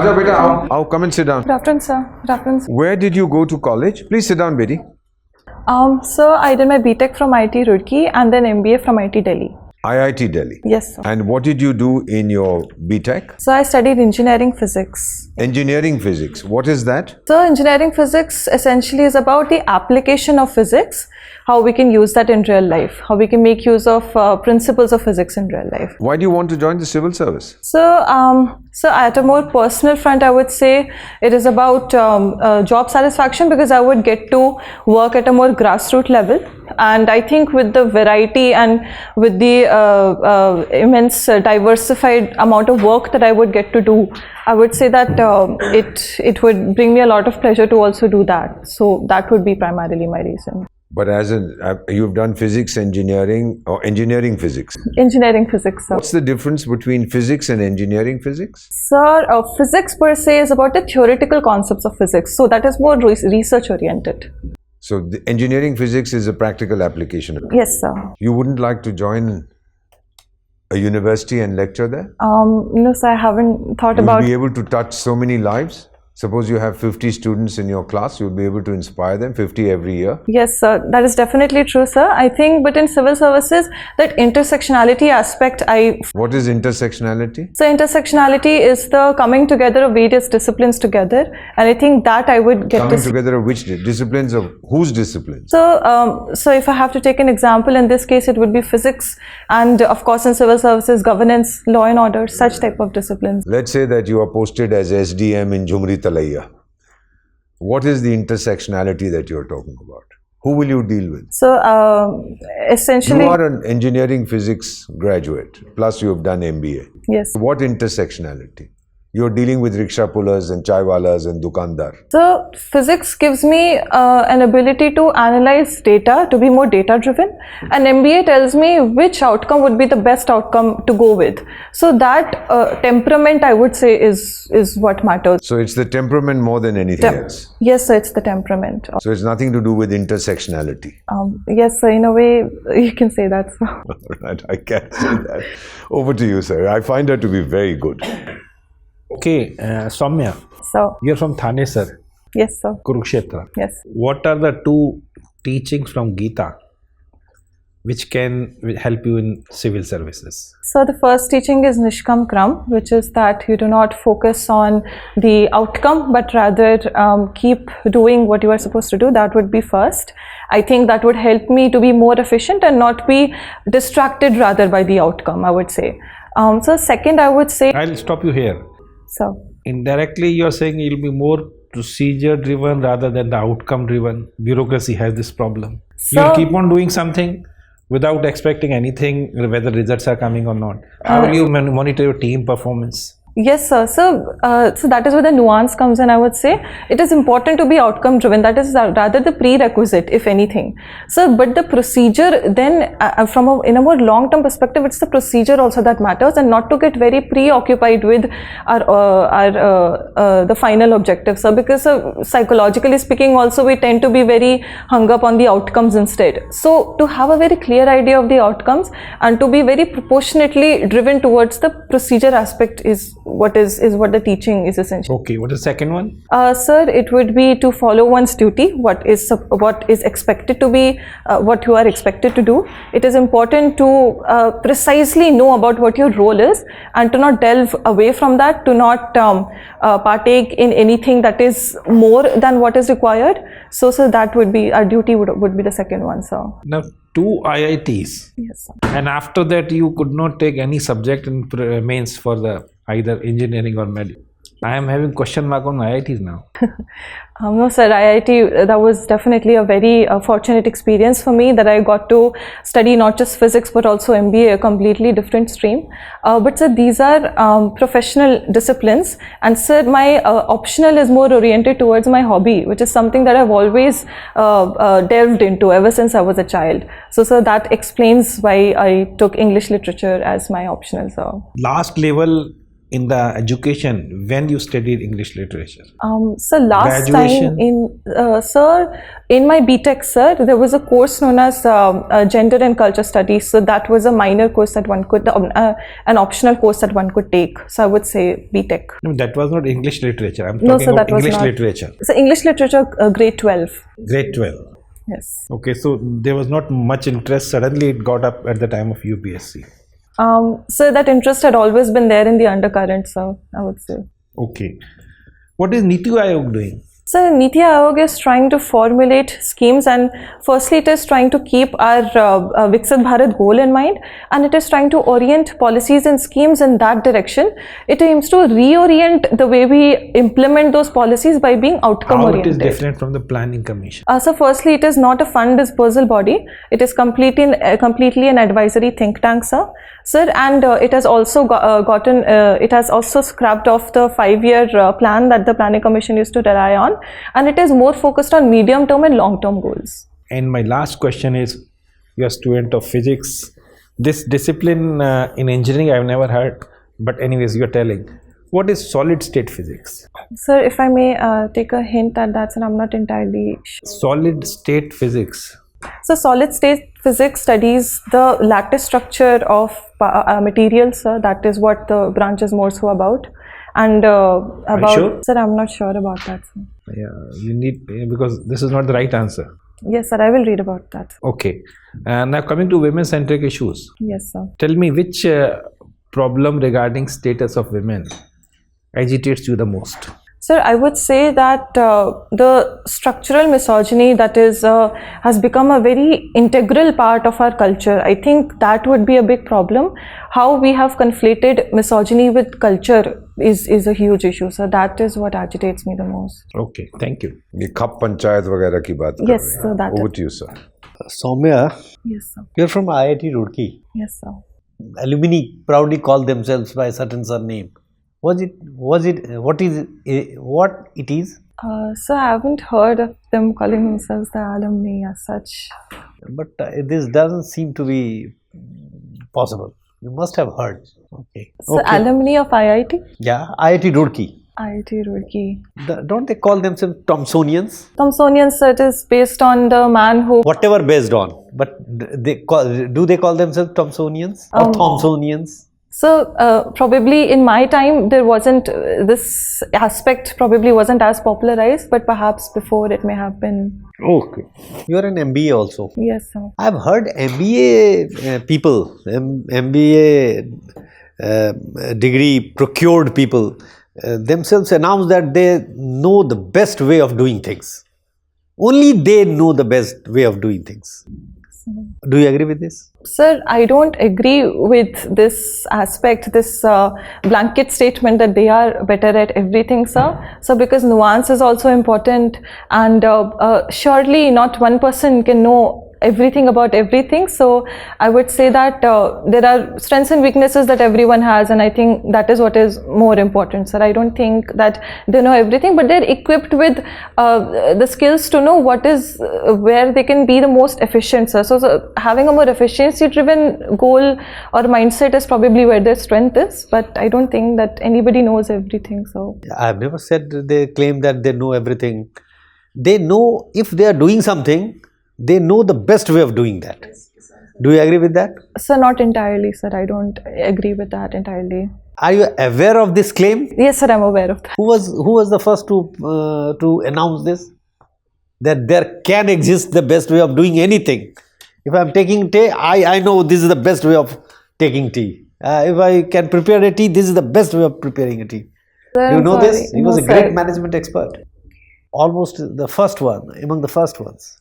Aja beta, आओ, come and sit down. Good afternoon, sir. Good afternoon, sir. Where did you go to college? Please sit down, Betty. So I did my BTech from IIT Roorkee and then MBA from IIT Delhi. IIT Delhi. Yes, sir. And what did you do in your BTech? So I studied engineering physics. Engineering physics. What is that? So engineering physics essentially is about the application of physics, how we can use that in real life, how we can make use of principles of physics in real life. Why do you want to join the civil service? So at a more personal front, I would say it is about job satisfaction, because I would get to work at a more grassroots level. And I think with the variety and with the immense diversified amount of work that I would get to do, I would say that it would bring me a lot of pleasure to also do that. So that would be primarily my reason. But you've done physics engineering or engineering physics? Engineering physics, sir. What's the difference between physics and engineering physics? Sir, physics per se is about the theoretical concepts of physics. So that is more research oriented. So the engineering physics is a practical application. Yes, sir. You wouldn't like to join a university and lecture there? No, sir, I haven't thought about. You'll be able to touch so many lives. Suppose you have 50 students in your class, you'll be able to inspire them, 50 every year. Yes, sir. That is definitely true, sir. I think, but in civil services, that intersectionality aspect, What is intersectionality? So intersectionality is the coming together of various disciplines together, and I think that I would get coming together of which disciplines, of whose disciplines? So if I have to take an example, in this case, it would be physics, and of course in civil services, governance, law and order, such type of disciplines. Let's say that you are posted as SDM in Jhumri Talaiya. What is the intersectionality that you're talking about? Who will you deal with? So essentially, you are an engineering physics graduate, plus you have done MBA. Yes. What intersectionality? You're dealing with rickshaw pullers and chaiwalas and dukandar. So physics gives me an ability to analyze data, to be more data driven, and MBA tells me which outcome would be the best outcome to go with. So that temperament, I would say, is what matters. So it's the temperament more than anything else? Yes, sir, it's the temperament. So it's nothing to do with intersectionality? Yes, sir, in a way you can say that, sir. Right, I can say that. Over to you, sir. I find her to be very good. Okay, Saumya, so you're from Thane, sir. Yes, sir. Kurukshetra. Yes. What are the two teachings from Gita which can help you in civil services? So the first teaching is Nishkam Kram, which is that you do not focus on the outcome, but rather keep doing what you are supposed to do. That would be first. I think that would help me to be more efficient and not be distracted rather by the outcome, I would say. So second, I would say... I'll stop you here. So indirectly, you're saying you'll be more procedure driven rather than the outcome driven. Bureaucracy has this problem. So, you'll keep on doing something without expecting anything, whether results are coming or not. How will you monitor your team performance? Yes, sir. So that is where the nuance comes in, I would say. It is important to be outcome driven. That is rather the prerequisite, if anything. So, but the procedure then, in a more long-term perspective, it's the procedure also that matters, and not to get very preoccupied with the final objective, sir. Because psychologically speaking, also we tend to be very hung up on the outcomes instead. So, to have a very clear idea of the outcomes and to be very proportionately driven towards the procedure aspect is what the teaching is essential. Okay, what is the second one? Sir, it would be to follow one's duty, what is expected to be, what you are expected to do. It is important to precisely know about what your role is and to not delve away from that, to not partake in anything that is more than what is required. So that would be, our duty would be the second one, sir. Now, 2 IITs. Yes, sir. And after that, you could not take any subject in mains for the either engineering or med. I am having question mark on IITs now. No, sir, IIT, that was definitely a very fortunate experience for me, that I got to study not just physics but also MBA, a completely different stream. But sir, these are professional disciplines, and sir, my optional is more oriented towards my hobby, which is something that I've always delved into ever since I was a child. So sir, that explains why I took English literature as my optional, sir. Last level in the education when you studied English literature? So last Graduation? time in my BTech, sir, there was a course known as Gender and Culture Studies. So that was a minor course that one could, an optional course that one could take. So I would say BTech. No, that was not English literature. I'm No, talking sir, about that was English not. literature. So English literature, grade 12. Grade 12. Yes. Okay, so there was not much interest. Suddenly it got up at the time of UPSC. So that interest had always been there in the undercurrent, so I would say. Okay. What is Niti Aayog doing? So Niti Aayog is trying to formulate schemes, and firstly it is trying to keep our Viksit Bharat goal in mind, and it is trying to orient policies and schemes in that direction. It aims to reorient the way we implement those policies by being outcome How oriented. it is different from the Planning Commission? So firstly, it is not a fund dispersal body. It is completely an advisory think tank, sir. And it has also it has also scrapped off the 5-year plan that the Planning Commission used to rely on, and it is more focused on medium-term and long-term goals. And my last question is, you're a student of physics. This discipline in engineering I've never heard, but anyways, you're telling. What is solid state physics? Sir, if I may take a hint at that, sir, I'm not entirely sure. Solid state physics. So solid state physics studies the lattice structure of materials, sir. That is what the branch is more so about. And about, sure? Sir, I'm not sure about that, sir. Yeah, you need, because this is not the right answer. Yes, sir, I will read about that. Okay. Now coming to women-centric issues. Yes, sir. Tell me which problem regarding status of women agitates you the most? Sir, I would say that the structural misogyny that is has become a very integral part of our culture. I think that would be a big problem. How we have conflated misogyny with culture is a huge issue. So that is what agitates me the most. Okay, thank you. ये खप पंचायत वगैरह की बात कर Yes, रहे हैं. sir, that Over is. to you, sir. Saumya, Yes, sir. you're from IIT Roorkee. Yes, sir. Alumni proudly call themselves by a certain surname. What it is? So I haven't heard of them calling themselves the alumni as such. But this doesn't seem to be possible. You must have heard. Okay. So alumni of IIT? Yeah, IIT Roorkee. IIT Roorkee. Don't they call themselves Thomsonians? Thomsonians, so it is based on the man who... Whatever based on. But do they call themselves Thomsonians or Thomsonians? So probably in my time there wasn't this aspect probably wasn't as popularized, but perhaps before it may have been. Okay. You are an MBA also. Yes, sir. I've heard MBA people, MBA degree procured people themselves announce that they know the best way of doing things. Only they know the best way of doing things. Do you agree with this? Sir, I don't agree with this aspect, this blanket statement that they are better at everything, sir. So because nuance is also important, and surely not one person can know everything about everything. So I would say that there are strengths and weaknesses that everyone has, and I think that is what is more important, sir. I don't think that they know everything, but they're equipped with the skills to know what is where they can be the most efficient, sir. So having a more efficiency driven goal or mindset is probably where their strength is, but I don't think that anybody knows everything. So I've never said they claim that they know everything. They know if they are doing something, they know the best way of doing that. Do you agree with that? Sir, not entirely, sir. I don't agree with that entirely. Are you aware of this claim? Yes, sir, I'm aware of that. Who was the first to announce this? That there can exist the best way of doing anything. If I'm taking tea, I know this is the best way of taking tea. If I can prepare a tea, this is the best way of preparing a tea. Sir, Do you I'm know sorry. this? He was a great management expert. Almost the first one, among the first ones.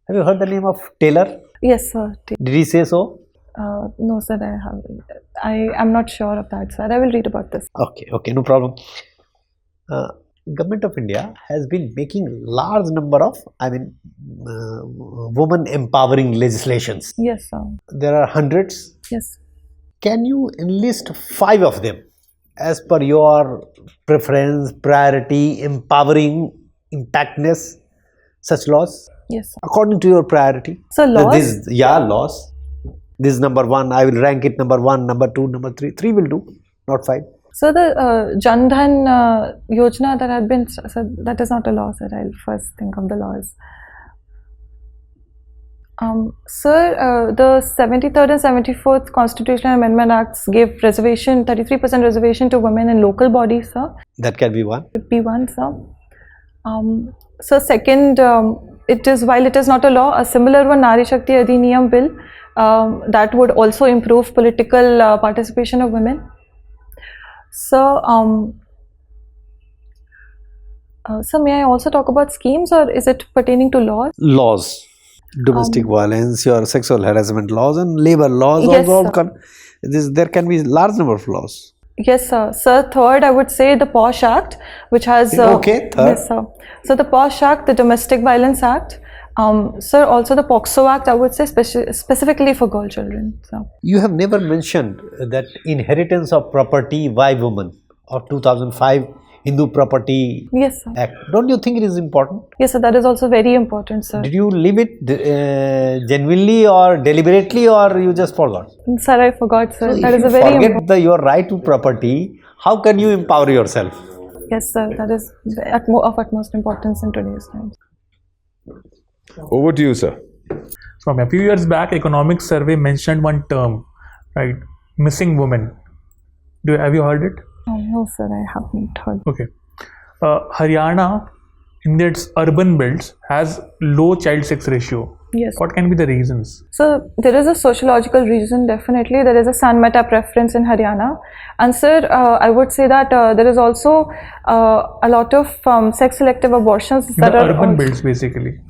Have you heard the name of Taylor? Yes, sir. Did he say so? No, sir, I haven't. I am not sure of that, sir. I will read about this. Okay, no problem. Government of India has been making large number of, women empowering legislations. Yes, sir. There are hundreds. Yes. Can you enlist 5 of them as per your preference, priority, empowering, impactness, such laws? Yes, sir. According to your priority. So laws? Laws. This is number 1. I will rank it number 1, number 2, number 3. 3 will do, not 5. So the Jan Dhan Yojana that had been, so that is not a law, sir. I'll first think of the laws. Sir, the 73rd and 74th Constitutional Amendment Acts gave reservation, 33% reservation to women in local bodies, sir. That can be one. Could be one, sir. So second, it is, while it is not a law, a similar one, Nari Shakti Adhiniyam bill, that would also improve political participation of women. So, so may I also talk about schemes, or is it pertaining to laws? Laws. Domestic violence, your sexual harassment laws and labor laws. Yes, There can be large number of laws. Yes, sir. Sir, third, I would say the POSH Act, which has... okay, third. Yes, sir. So the POSH Act, the Domestic Violence Act, sir, also the POXO Act, I would say specifically for girl children. So. You have never mentioned that inheritance of property by women of 2005 Hindu Property Yes, sir. Act. Don't you think it is important? Yes, sir. That is also very important, sir. Did you leave it genuinely or deliberately, or you just forgot? Sir, I forgot, sir. So that if is you a very forget your right to property, how can you empower yourself? Yes, sir. That is of utmost importance in today's times. Over to you, sir. From a few years back, Economic Survey mentioned one term, right? Missing women. Have you heard it? No, sir. I haven't heard. Okay. Haryana, in its urban belts, has low child sex ratio. Yes. What can be the reasons? So there is a sociological reason, definitely. There is a San Meta preference in Haryana. And sir, I would say that there is also a lot of sex selective abortions that The are urban belts, basically.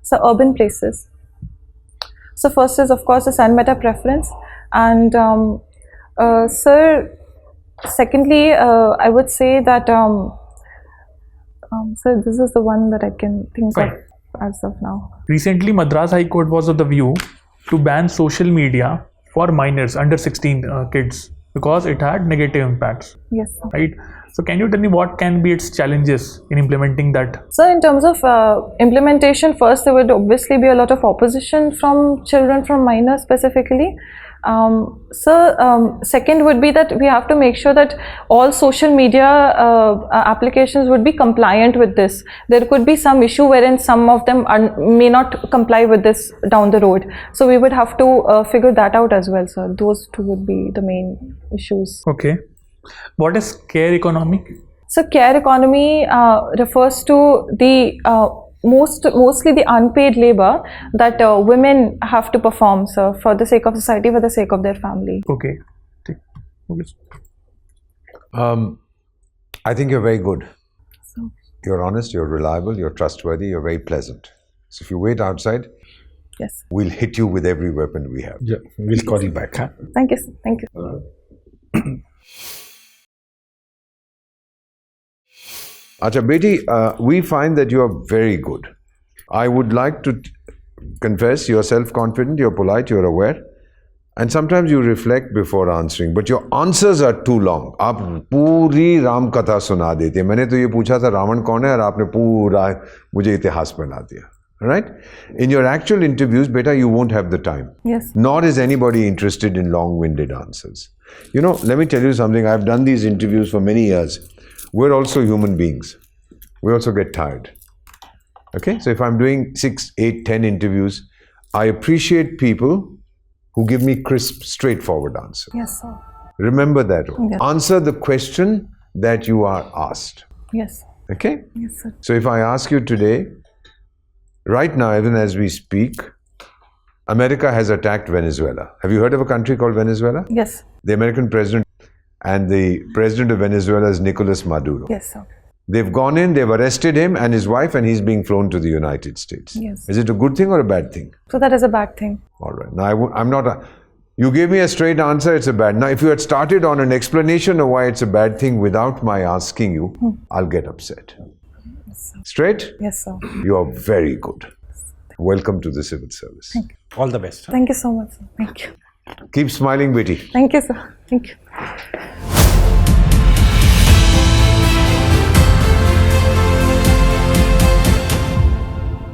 So urban places. So first is of course the San Meta preference. And sir, secondly, I would say that so this is the one that I can think Fine. of as of now. Recently, Madras High Court was of the view to ban social media for minors under 16 kids because it had negative impacts, Yes, sir. right? So can you tell me what can be its challenges in implementing that? So in terms of implementation, first there would obviously be a lot of opposition from children, from minors specifically. Second would be that we have to make sure that all social media applications would be compliant with this. There could be some issue wherein some of them may not comply with this down the road. So we would have to figure that out as well, sir. Those two would be the main issues. Okay. What is care economy? So care economy refers to the mostly the unpaid labor that women have to perform, sir, for the sake of society, for the sake of their family. Okay. I think you're very good. So, You're honest, you're reliable, you're trustworthy, you're very pleasant. So if you wait outside, yes. we'll hit you with every weapon we have. Yeah, we'll call you back. Huh? Thank you, sir. Thank you. Acha Beti, we find that you are very good. I would like to confess you're self-confident, you're polite, you're aware, and sometimes you reflect before answering, but your answers are too long. आप पूरी राम कथा सुना देते हैं. मैंने तो ये पूछा था रावण कौन है और आपने पूरा मुझे इतिहास बना दिया. Right? In your actual interviews, beta, you won't have the time. Yes. Nor is anybody interested in long-winded answers. You know, let me tell you something. I've done these interviews for many years. We're also human beings. We also get tired. Okay? So if I'm doing 6, 8, 10 interviews, I appreciate people who give me crisp, straightforward answers. Yes, sir. Remember that. Yes. Answer the question that you are asked. Yes. Okay? Yes, sir. So if I ask you today, right now, even as we speak, America has attacked Venezuela. Have you heard of a country called Venezuela? Yes. The American president and the president of Venezuela is Nicolas Maduro. Yes, sir. They've gone in, they've arrested him and his wife, and he's being flown to the United States. Yes. Is it a good thing or a bad thing? So that is a bad thing. All right. Now, I'm not... you gave me a straight answer, it's a bad. Now, if you had started on an explanation of why it's a bad thing without my asking you, I'll get upset. Yes, sir. Straight? Yes, sir. You are very good. Welcome to the civil service. Thank you. All the best. Thank you so much, sir. Thank you. Keep smiling, Betty. Thank you, sir. Thank you.